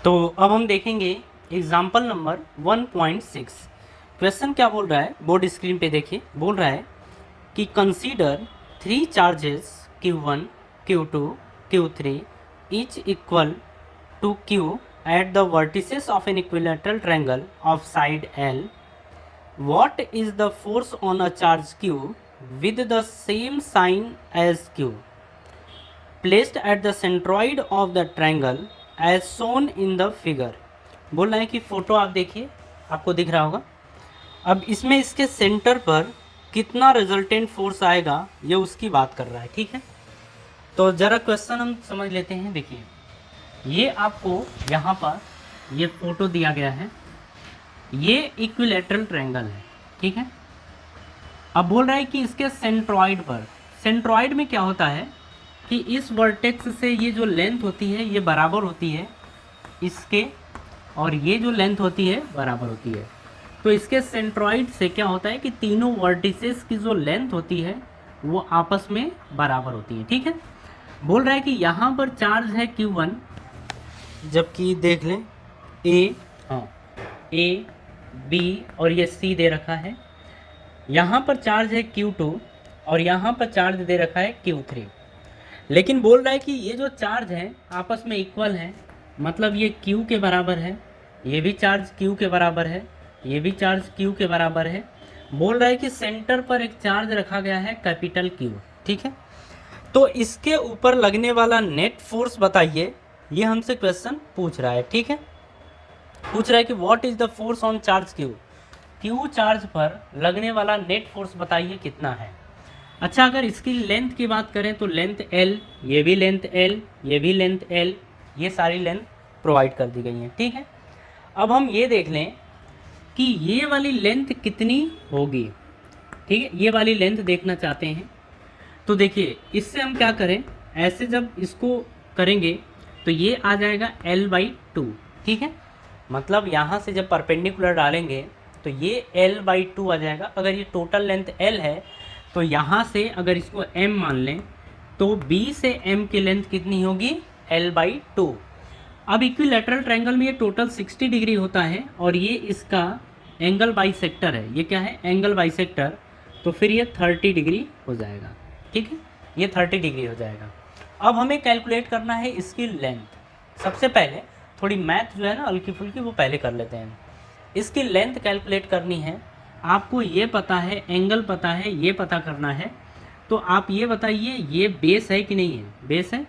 तो अब हम देखेंगे एग्जाम्पल नंबर 1.6। क्वेश्चन क्या बोल रहा है, बोर्ड स्क्रीन पे देखिए। बोल रहा है कि consider 3 charges Q1, Q2, Q3 each equal to Q at the vertices of an equilateral triangle of side L. What is the force on a charge Q with the same sign as Q placed at the centroid of the triangle as shown in the figure? बोल रहा है कि photo आप देखिए, आपको दिख रहा होगा। अब इसमें इसके सेंटर पर कितना रिजल्टेंट फोर्स आएगा ये उसकी बात कर रहा है, ठीक है। तो जरा क्वेश्चन हम समझ लेते हैं। देखिए, ये आपको यहाँ पर ये फोटो दिया गया है, ये इक्विलैटरल ट्रायंगल है, ठीक है। अब बोल रहा है कि इसके सेंट्रॉइड पर, सेंट्रॉइड में क्या होता है कि इस वर्टेक्स से ये जो लेंथ होती है ये बराबर होती है इसके, और ये जो लेंथ होती है बराबर होती है। तो इसके सेंट्रॉइड से क्या होता है कि तीनों वर्टिसेस की जो लेंथ होती है वो आपस में बराबर होती है, ठीक है। बोल रहा है कि यहाँ पर चार्ज है Q1, जबकि देख लें ए बी और ये C दे रखा है। यहाँ पर चार्ज है Q2 और यहाँ पर चार्ज दे रखा है Q3। लेकिन बोल रहा है कि ये जो चार्ज है आपस में इक्वल है, मतलब ये Q के बराबर है, ये भी चार्ज Q के बराबर है, ये भी चार्ज Q के बराबर है। बोल रहा है कि सेंटर पर एक चार्ज रखा गया है कैपिटल Q, ठीक है। तो इसके ऊपर लगने वाला नेट फोर्स बताइए, ये हमसे क्वेश्चन पूछ रहा है, ठीक है। पूछ रहा है कि what is the force on charge Q charge पर लगने वाला नेट फोर्स बताइए कितना है। अच्छा, अगर इसकी लेंथ की बात करें तो लेंथ L, ये भी लेंथ L, ये भी लेंथ L, ये सारी लेंथ प्रोवाइड कर दी गई हैं, ठीक है। अब हम ये देख लें कि ये वाली लेंथ कितनी होगी, ठीक है। ये वाली लेंथ देखना चाहते हैं। तो देखिए, इससे हम क्या करें, ऐसे जब इसको करेंगे तो ये आ जाएगा L/2, ठीक है। मतलब यहाँ से जब परपेंडिकुलर डालेंगे तो ये L/2 आ जाएगा। अगर ये टोटल लेंथ L है तो यहाँ से अगर इसको M मान लें तो B से M की लेंथ कितनी होगी, L/2। अब इक्विलैटरल ट्रायंगल में ये टोटल 60 डिग्री होता है और ये इसका एंगल बाइसेक्टर है। ये क्या है, एंगल बाइसेक्टर। तो फिर ये 30 डिग्री हो जाएगा, ठीक है। ये 30 डिग्री हो जाएगा। अब हमें कैलकुलेट करना है इसकी लेंथ। सबसे पहले थोड़ी मैथ जो है ना हल्की फुल्की वो पहले कर लेते हैं। इसकी लेंथ कैलकुलेट करनी है, आपको ये पता है, एंगल पता है, ये पता करना है। तो आप ये बताइए ये बेस है कि नहीं है, बेस है।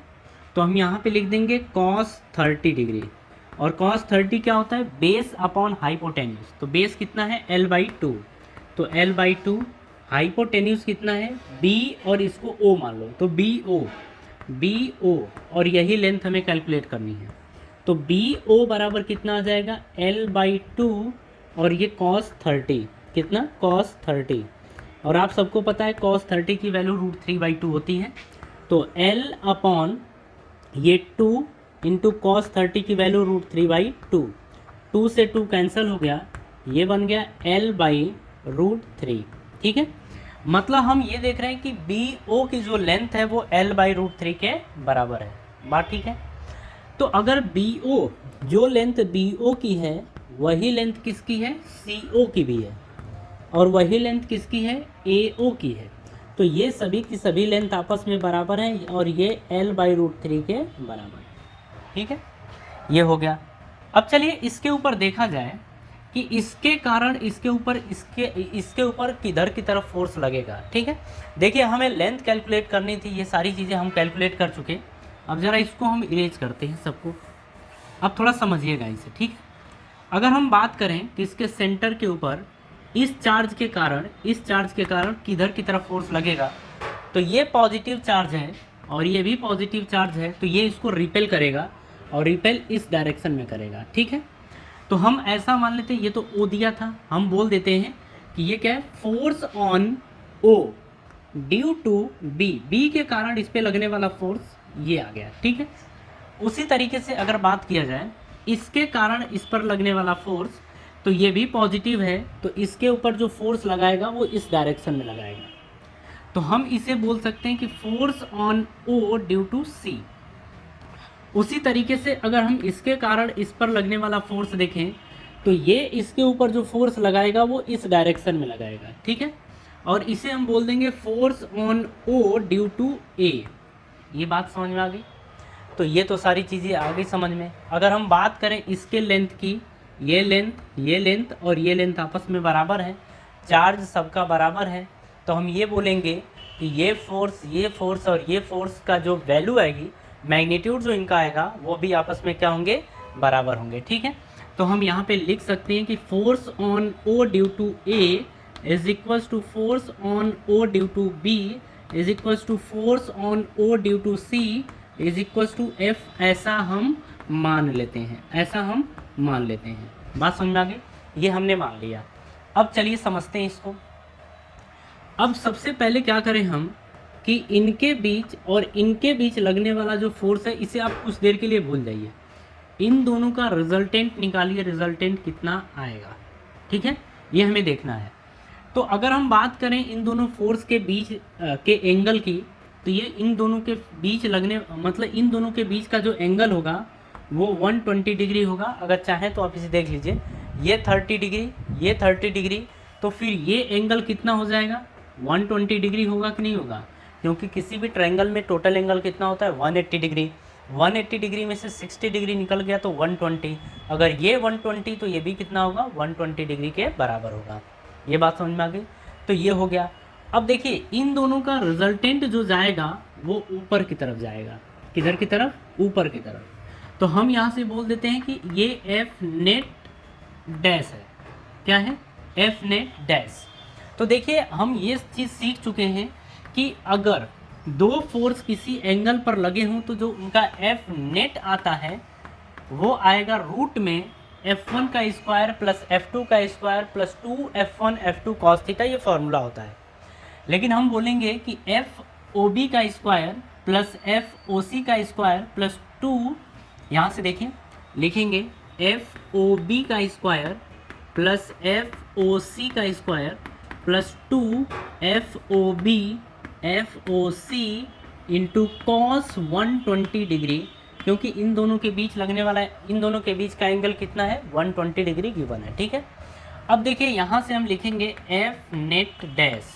तो हम यहाँ पे लिख देंगे cos 30 डिग्री, और cos 30 क्या होता है, बेस अपॉन हाइपोटेन्यूज। तो बेस कितना है, L/2। तो L/2, हाइपोटेन्यूज कितना है, B, और इसको O मान लो, तो BO, और यही लेंथ हमें कैलकुलेट करनी है। तो BO बराबर कितना आ जाएगा, L/2, और ये cos 30 कितना, cos 30, और आप सबको पता है cos 30 की वैल्यू √3/2 होती है। तो L अपॉन ये 2 इंटू cos 30 की वैल्यू √3/2, 2 से 2 कैंसिल हो गया, ये बन गया L/√3, ठीक है। मतलब हम ये देख रहे हैं कि BO की जो लेंथ है वो L/√3 के बराबर है। बात ठीक है। तो अगर BO, जो लेंथ BO की है वही लेंथ किसकी है, CO की भी है, और वही लेंथ किसकी है, AO की है। तो ये सभी की सभी लेंथ आपस में बराबर हैं और ये L/√3 के बराबर है, ठीक है। ये हो गया। अब चलिए इसके ऊपर देखा जाए कि इसके कारण इसके ऊपर किधर की तरफ फोर्स लगेगा, ठीक है। देखिए, हमें लेंथ कैलकुलेट करनी थी, ये सारी चीज़ें हम कैलकुलेट कर चुके। अब ज़रा इसको हम इरेज करते हैं सबको। अब थोड़ा समझिएगा इसे, ठीक है। अगर हम बात करें कि इसके सेंटर के ऊपर इस चार्ज के कारण किधर की तरफ फोर्स लगेगा, तो ये पॉजिटिव चार्ज है और ये भी पॉजिटिव चार्ज है, तो ये इसको रिपेल करेगा और रिपेल इस डायरेक्शन में करेगा, ठीक है। तो हम ऐसा मान लेते हैं, ये तो O दिया था, हम बोल देते हैं कि ये क्या है, force on O due to B के कारण इस पे लगने वाला फोर्स ये आ गया, ठीक है। उसी तरीके से अगर बात किया जाए इसके कारण इस पर लगने वाला फोर्स, तो ये भी पॉजिटिव है, तो इसके ऊपर जो फोर्स लगाएगा वो इस डायरेक्शन में लगाएगा। तो हम इसे बोल सकते हैं कि force on O due to C। उसी तरीके से अगर हम इसके कारण इस पर लगने वाला फोर्स देखें तो ये इसके ऊपर जो फोर्स लगाएगा वो इस डायरेक्शन में लगाएगा, ठीक है। और इसे हम बोल देंगे force on O due to A. ये बात समझ में आ गई। तो ये तो सारी चीज़ें आ गई समझ में। अगर हम बात करें इसके लेंथ की, ये लेंथ और ये लेंथ आपस में बराबर है, चार्ज सबका बराबर है, तो हम ये बोलेंगे कि ये फोर्स और ये फोर्स का जो वैल्यू आएगी, मैग्नीट्यूड जो इनका आएगा वो भी आपस में क्या होंगे, बराबर होंगे, ठीक है। तो हम यहाँ पे लिख सकते हैं कि force on O due to A is equals to force on O due to B is equals to force on O due to C is equals to F. ऐसा हम मान लेते हैं, बात समझ में आ गई। ये हमने मान लिया। अब चलिए समझते हैं इसको। अब सबसे पहले क्या करें हम कि इनके बीच और इनके बीच लगने वाला जो फोर्स है इसे आप कुछ देर के लिए भूल जाइए। इन दोनों का रिजल्टेंट निकालिए, रिजल्टेंट कितना आएगा, ठीक है, ये हमें देखना है। तो अगर हम बात करें इन दोनों फोर्स के बीच के एंगल की, तो ये इन दोनों के बीच लगने मतलब इन दोनों के बीच का जो एंगल होगा वो 120 डिग्री होगा। अगर चाहें तो आप इसे देख लीजिए, ये 30 डिग्री, ये 30 डिग्री, तो फिर ये एंगल कितना हो जाएगा, 120 डिग्री होगा कि नहीं होगा, क्योंकि किसी भी ट्रायंगल में टोटल एंगल कितना होता है, 180 डिग्री। 180 डिग्री में से 60 डिग्री निकल गया तो 120, अगर ये 120 तो ये भी कितना होगा, 120 डिग्री के बराबर होगा। ये बात समझ में आ गई। तो ये हो गया। अब देखिए इन दोनों का रिजल्टेंट जो जाएगा वो ऊपर की तरफ जाएगा, किधर की तरफ, ऊपर की तरफ। तो हम यहाँ से बोल देते हैं कि ये एफ नेट डैश है। क्या है, एफ नेट डैश। तो देखिए हम ये चीज़ सीख चुके हैं कि अगर दो फोर्स किसी एंगल पर लगे हों तो जो उनका एफ नेट आता है वो आएगा रूट में F1 का स्क्वायर प्लस F2 का square plus 2F1 F2 cos theta, ये फॉर्मूला होता है। लेकिन हम बोलेंगे कि FOB का स्क्वायर प्लस FOC का स्क्वायर प्लस 2, यहाँ से देखिए लिखेंगे FOB का स्क्वायर प्लस FOC का square plus 2FOB FOC into cos 120 degree, क्योंकि इन दोनों के बीच लगने वाला है, इन दोनों के बीच का एंगल कितना है, 120 डिग्री गिवन है, ठीक है। अब देखिए यहाँ से हम लिखेंगे F net dash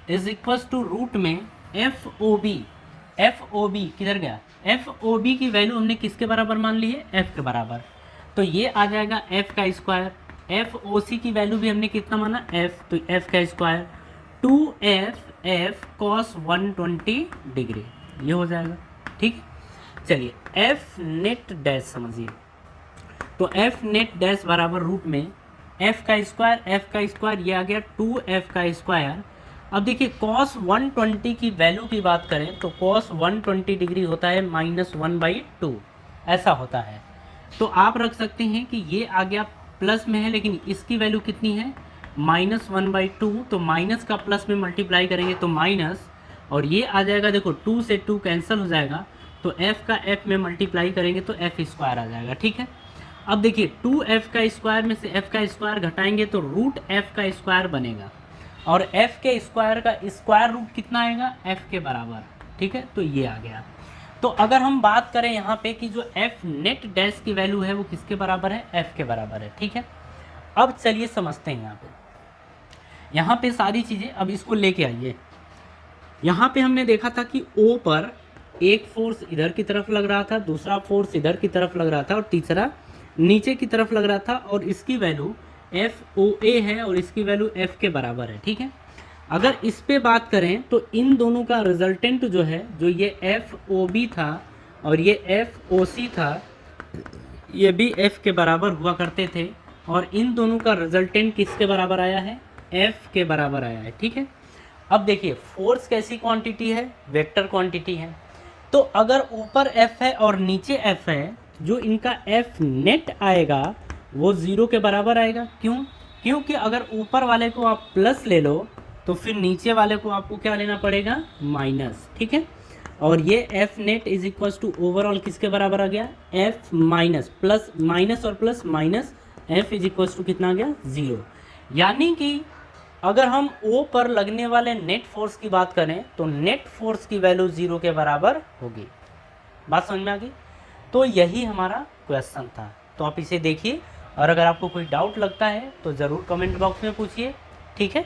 is equals to root में FOB किधर गया, FOB की वैल्यू हमने किसके बराबर मान ली है, F के बराबर। तो ये आ जाएगा F का स्क्वायर। FOC की वैल्यू भी हमने कितना माना, F, तो F का स्क्वायर 2F कॉस 120 डिग्री, ये हो जाएगा, ठीक। चलिए एफ नेट डैश समझिए। तो एफ नेट डैश बराबर रूट में एफ का स्क्वायर ये आ गया 2F का स्क्वायर। अब देखिए कॉस 120 की वैल्यू की बात करें तो कॉस 120 डिग्री होता है -1/2, ऐसा होता है। तो आप रख सकते हैं कि ये आ गया प्लस में है, लेकिन इसकी वैल्यू कितनी है, -1/2, तो माइनस का प्लस में मल्टीप्लाई करेंगे तो माइनस, और ये आ जाएगा, देखो 2 से 2 कैंसिल हो जाएगा, तो f का f में मल्टीप्लाई करेंगे तो f स्क्वायर आ जाएगा, ठीक है। अब देखिए 2F का स्क्वायर में से f का स्क्वायर घटाएंगे तो रूट f का स्क्वायर बनेगा, और f के स्क्वायर का स्क्वायर रूट कितना आएगा, f के बराबर, ठीक है। तो ये आ गया। तो अगर हम बात करें यहाँ पे कि जो f नेट डैश की वैल्यू है वो किसके बराबर है, f के बराबर है, ठीक है। अब चलिए समझते हैं यहाँ पे सारी चीज़ें। अब इसको लेके आइए। यहाँ पे हमने देखा था कि O पर एक फोर्स इधर की तरफ लग रहा था, दूसरा फोर्स इधर की तरफ लग रहा था, और तीसरा नीचे की तरफ लग रहा था, और इसकी वैल्यू FOA है और इसकी वैल्यू F के बराबर है, ठीक है। अगर इस पे बात करें तो इन दोनों का रिजल्टेंट जो है, जो ये FOB था और ये FOC था, ये भी F के बराबर हुआ करते थे, और इन दोनों का रिजल्टेंट किसके बराबर आया है, F के बराबर आया है, ठीक है। अब देखिए फोर्स कैसी क्वांटिटी है, वेक्टर क्वांटिटी है। तो अगर ऊपर F है और नीचे F है, जो इनका F नेट आएगा वो 0 के बराबर आएगा। क्यों, क्योंकि अगर ऊपर वाले को आप प्लस ले लो तो फिर नीचे वाले को आपको क्या लेना पड़ेगा, माइनस, ठीक है। और ये F net is equal to overall किसके बराबर आ गया, F माइनस प्लस माइनस और plus minus, F is equal to कितना आ गया, 0। यानी कि अगर हम O पर लगने वाले नेट फोर्स की बात करें तो नेट फोर्स की वैल्यू 0 के बराबर होगी। बात समझ में आ गई। तो यही हमारा क्वेश्चन था। तो आप इसे देखिए और अगर आपको कोई डाउट लगता है तो ज़रूर कमेंट बॉक्स में पूछिए। ठीक है।